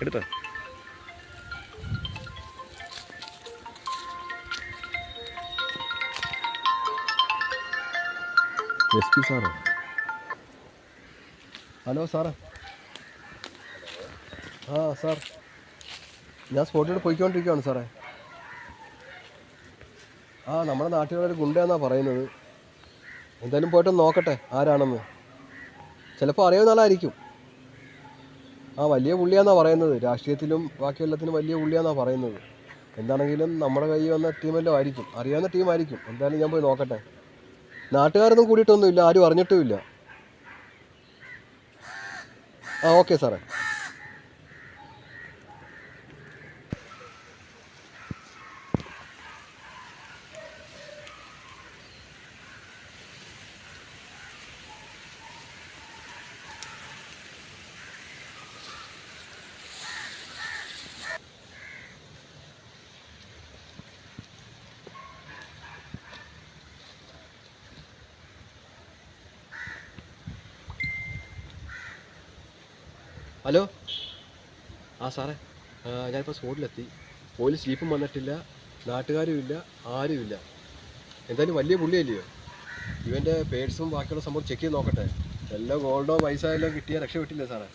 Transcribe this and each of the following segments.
എടുത്തോ. S P സാറോ? Hello സാറേ. ആ സാർ, ഞാൻ സ്പോട്ടിലോട്ട് പോയിക്കൊണ്ടിരിക്കുകയാണ് സാറേ. നമ്മുടെ നാട്ടിലൊരു ഗുണ്ടയെന്നാണ് പറയുന്നത്. എന്തായാലും പോയിട്ടൊന്ന് നോക്കട്ടെ ആരാണെന്ന്. ചിലപ്പോൾ അറിയാവുന്ന ആളായിരിക്കും. വലിയ പുള്ളിയാണെന്നാണ് പറയുന്നത്. രാഷ്ട്രീയത്തിലും ബാക്കി എല്ലാത്തിനും വലിയ പുള്ളിയാണെന്നാണ് പറയുന്നത്. എന്താണെങ്കിലും നമ്മുടെ കയ്യിൽ വന്ന ടീമെല്ലാം ആയിരിക്കും, അറിയാവുന്ന ടീമായിരിക്കും. എന്തായാലും ഞാൻ പോയി നോക്കട്ടെ. നാട്ടുകാരൊന്നും കൂടിയിട്ടൊന്നുമില്ല, ആരും അറിഞ്ഞിട്ടുമില്ല. ഓക്കെ സാറേ. ഹലോ. സാറേ, ഞാനിപ്പോൾ സ്പോട്ടിലെത്തി. പോലീസ് ജീപ്പും വന്നിട്ടില്ല, നാട്ടുകാരും ഇല്ല, ആരുമില്ല. എന്തായാലും വലിയ പുള്ളിയല്ലയോ. ഇവൻ്റെ പേഴ്സും ബാക്കിയുള്ള സംഭവം ചെക്ക് ചെയ്ത് നോക്കട്ടെ. എല്ലാം ഗോൾഡോ പൈസ എല്ലാം കിട്ടിയാൽ രക്ഷപ്പെട്ടില്ലേ സാറേ?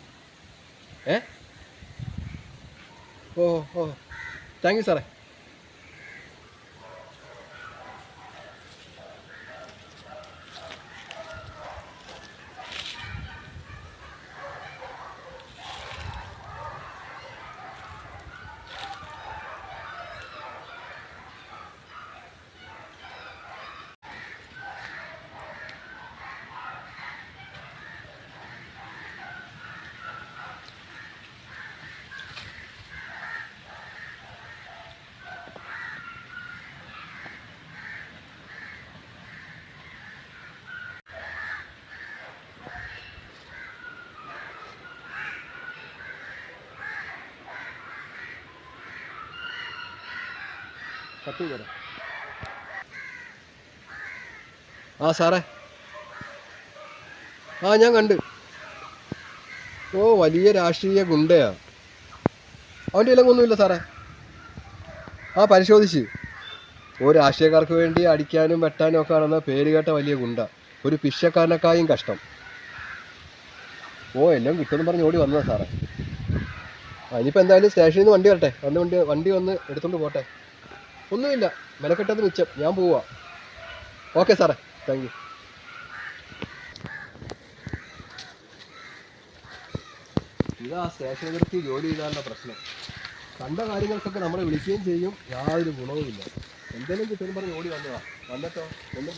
ഓ താങ്ക് യു സാറേ. സാറേ, ഞാൻ കണ്ട്. വലിയ രാഷ്ട്രീയ ഗുണ്ടയാ. അവൻ്റെ ഇലങ്ങൊന്നുമില്ല സാറേ. പരിശോധിച്ച്. രാഷ്ട്രീയക്കാർക്ക് വേണ്ടി അടിക്കാനും വെട്ടാനും ഒക്കെ ആണെന്ന പേര് കേട്ട വലിയ ഗുണ്ട. ഒരു പിശക്കാരനേക്കായും കഷ്ടം. എല്ലാം കിട്ടുമെന്ന് പറഞ്ഞ് ഓടി വന്നതാ സാറേ. ഇനിയിപ്പോൾ എന്തായാലും സ്റ്റേഷനിൽ നിന്ന് വണ്ടി വരട്ടെ. വണ്ടി വന്ന് എടുത്തുകൊണ്ട് പോട്ടെ. ഒന്നുമില്ല, മെനക്കെട്ടത് മിച്ചം. ഞാൻ പോവാ. ഓക്കെ സാറേ, താങ്ക് യു. ഇതാ സ്റ്റേഷനിൽ നിർത്തി ജോലി ചെയ്താലുള്ള പ്രശ്നം. കണ്ട കാര്യങ്ങൾക്കൊക്കെ നമ്മളെ വിളിക്കുകയും ചെയ്യും, യാതൊരു ഗുണവുമില്ല. എന്തെങ്കിലും കിട്ടുമെന്ന് പറഞ്ഞ് ഓടി വന്നതാ. വന്നിട്ടോ ഒന്നും